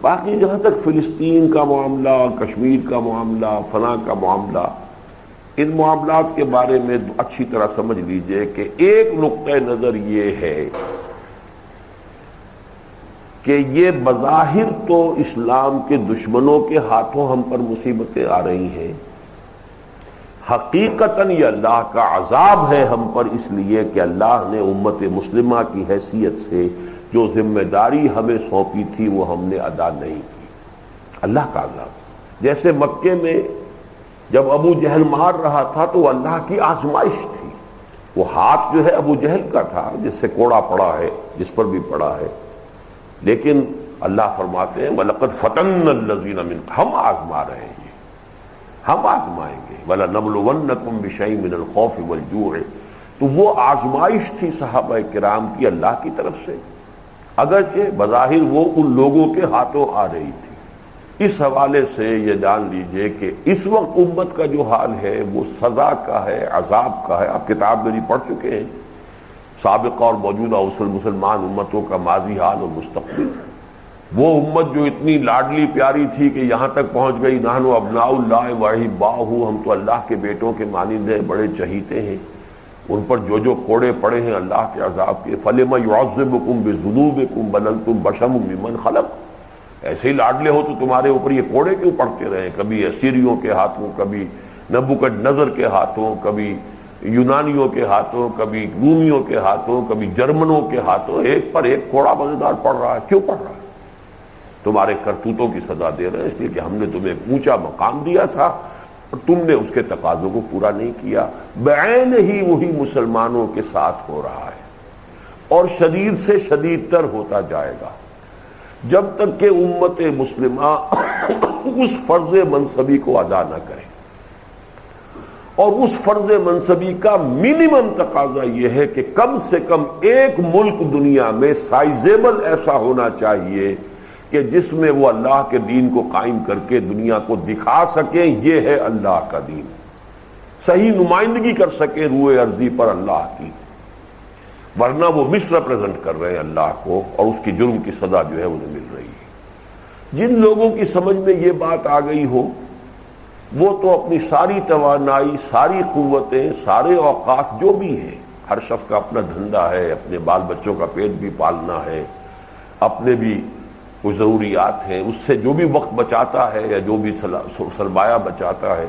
باقی جہاں تک فلسطین کا معاملہ، کشمیر کا معاملہ، فلاں کا معاملہ، ان معاملات کے بارے میں اچھی طرح سمجھ لیجئے کہ ایک نقطہ نظر یہ ہے کہ یہ بظاہر تو اسلام کے دشمنوں کے ہاتھوں ہم پر مصیبتیں آ رہی ہیں، حقیقتاً یہ اللہ کا عذاب ہے ہم پر، اس لیے کہ اللہ نے امت مسلمہ کی حیثیت سے جو ذمہ داری ہمیں سونپی تھی وہ ہم نے ادا نہیں کی۔ اللہ کا عذاب، جیسے مکے میں جب ابو جہل مار رہا تھا تو وہ اللہ کی آزمائش تھی۔ وہ ہاتھ جو ہے ابو جہل کا تھا جس سے کوڑا پڑا ہے، جس پر بھی پڑا ہے، لیکن اللہ فرماتے ہیں وَلَقَدْ فَتَنَّا الَّذِينَ مِنْ، ہم آزما رہے ہیں، ہم آزمائیں گے، وَلَنَبْلُوَنَّكُمْ بِشَيْءٍ مِنَ الْخَوْفِ وَالْجُوعِ۔ تو وہ آزمائش تھی صحابہ کرام کی اللہ کی طرف سے، اگرچہ بظاہر وہ ان لوگوں کے ہاتھوں آ رہی تھی۔ اس حوالے سے یہ جان لیجئے کہ اس وقت امت کا جو حال ہے وہ سزا کا ہے، عذاب کا ہے۔ آپ کتاب میری پڑھ چکے ہیں، سابقہ اور موجودہ مسلمان امتوں کا ماضی حال اور مستقبل۔ وہ امت جو اتنی لاڈلی پیاری تھی کہ یہاں تک پہنچ گئی، نحن ابناء اللہ واحباہ، ہم تو اللہ کے بیٹوں کے مانند ہیں، بڑے چہیتے ہیں، ان پر جو جو کوڑے پڑے ہیں اللہ کے عذاب کے۔ فَلِمَ يُعَذِّبُكُم بِذُنُوبِكُم بَلْ أَنتُم بَشَرٌ مِّمَّنْ خَلَقَ۔ ایسے ہی لاڈلے ہو تو تمہارے اوپر یہ کوڑے کیوں پڑتے رہے؟ کبھی اسیریوں کے ہاتھوں، کبھی نبوکڈنضر کے ہاتھوں، کبھی یونانیوں کے ہاتھوں، کبھی رومیوں کے ہاتھوں، کبھی جرمنوں کے ہاتھوں، ایک پر ایک کوڑا مزیدار پڑ رہا ہے۔ کیوں پڑ رہا ہے؟ تمہارے کرتوتوں کی سزا دے رہے ہیں، اس لیے کہ ہم نے تمہیں ایک اونچا مقام دیا تھا اور تم نے اس کے تقاضوں کو پورا نہیں کیا۔ بعین ہی وہی مسلمانوں کے ساتھ ہو رہا ہے اور شدید سے شدید تر ہوتا جائے گا جب تک کہ امت مسلمہ اس فرض منصبی کو ادا نہ کرے۔ اور اس فرض منصبی کا منیمم تقاضا یہ ہے کہ کم سے کم ایک ملک دنیا میں سائزیبل ایسا ہونا چاہیے کہ جس میں وہ اللہ کے دین کو قائم کر کے دنیا کو دکھا سکیں یہ ہے اللہ کا دین، صحیح نمائندگی کر سکیں روئے ارضی پر اللہ کی، ورنہ وہ مس ریپرزینٹ کر رہے ہیں اللہ کو اور اس کی جرم کی سزا جو ہے انہیں مل رہی ہے۔ جن لوگوں کی سمجھ میں یہ بات آ گئی ہو وہ تو اپنی ساری توانائی، ساری قوتیں، سارے اوقات جو بھی ہیں، ہر شخص کا اپنا دھندا ہے، اپنے بال بچوں کا پیٹ بھی پالنا ہے، اپنے بھی کچھ ضروریات ہیں، اس سے جو بھی وقت بچاتا ہے یا جو بھی سرمایہ بچاتا ہے،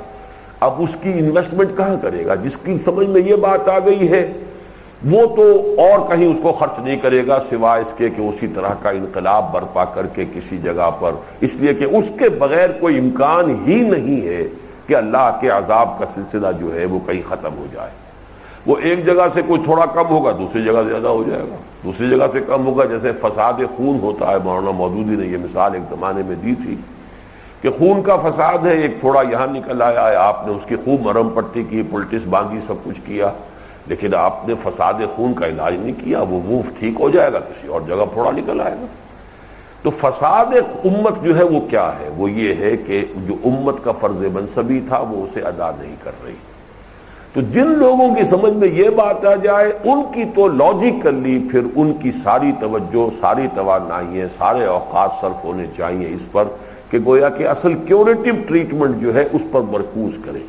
اب اس کی انویسٹمنٹ کہاں کرے گا؟ جس کی سمجھ میں یہ بات آ گئی ہے وہ تو اور کہیں اس کو خرچ نہیں کرے گا سوائے اس کے کہ اسی طرح کا انقلاب برپا کر کے کسی جگہ پر، اس لیے کہ اس کے بغیر کوئی امکان ہی نہیں ہے کہ اللہ کے عذاب کا سلسلہ جو ہے وہ کہیں ختم ہو جائے۔ وہ ایک جگہ سے کوئی تھوڑا کم ہوگا دوسری جگہ زیادہ ہو جائے گا، دوسری جگہ سے کم ہوگا، جیسے فساد خون ہوتا ہے۔ مولانا مودودی نے یہ مثال ایک زمانے میں دی تھی کہ خون کا فساد ہے، ایک تھوڑا یہاں نکل آیا ہے، آپ نے اس کی خوب مرہم پٹی کی، پلٹس باندھی، سب کچھ کیا، لیکن آپ نے فساد خون کا علاج نہیں کیا، وہ منہ ٹھیک ہو جائے گا، کسی اور جگہ تھوڑا نکل آئے گا۔ تو فساد امت جو ہے وہ کیا ہے؟ وہ یہ ہے کہ جو امت کا فرض منصبی تھا وہ اسے ادا نہیں کر رہی۔ تو جن لوگوں کی سمجھ میں یہ بات آ جائے ان کی تو لاجیکلی پھر ان کی ساری توجہ، ساری توانائیاں، سارے اوقات صرف ہونے چاہیے اس پر کہ گویا کہ اصل کیوریٹو ٹریٹمنٹ جو ہے اس پر مرکوز کریں۔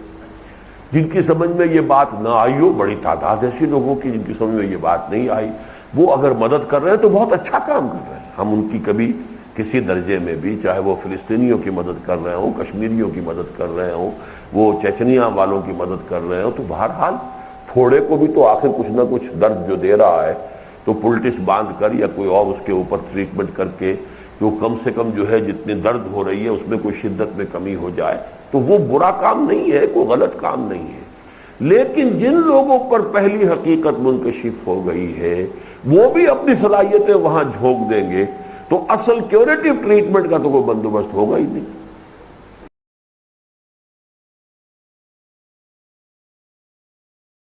جن کی سمجھ میں یہ بات نہ آئی ہو، بڑی تعداد ایسی لوگوں کی جن کی سمجھ میں یہ بات نہیں آئی، وہ اگر مدد کر رہے ہیں تو بہت اچھا کام کر رہے ہیں۔ ہم ان کی کبھی کسی درجے میں بھی، چاہے وہ فلسطینیوں کی مدد کر رہے ہوں، کشمیریوں کی مدد کر رہے ہوں، وہ چیچنیا والوں کی مدد کر رہے ہوں، تو بہرحال پھوڑے کو بھی تو آخر کچھ نہ کچھ درد جو دے رہا ہے تو پلٹس باندھ کر یا کوئی اور اس کے اوپر ٹریٹمنٹ کر کے جو کم سے کم جو ہے جتنے درد ہو رہی ہے اس میں کوئی شدت میں کمی ہو جائے تو وہ برا کام نہیں ہے، کوئی غلط کام نہیں ہے۔ لیکن جن لوگوں پر پہلی حقیقت منکشف ہو گئی ہے وہ بھی اپنی صلاحیتیں وہاں جھونک دیں گے تو اصل کیوریٹو ٹریٹمنٹ کا تو کوئی بندوبست ہوگا ہی نہیں۔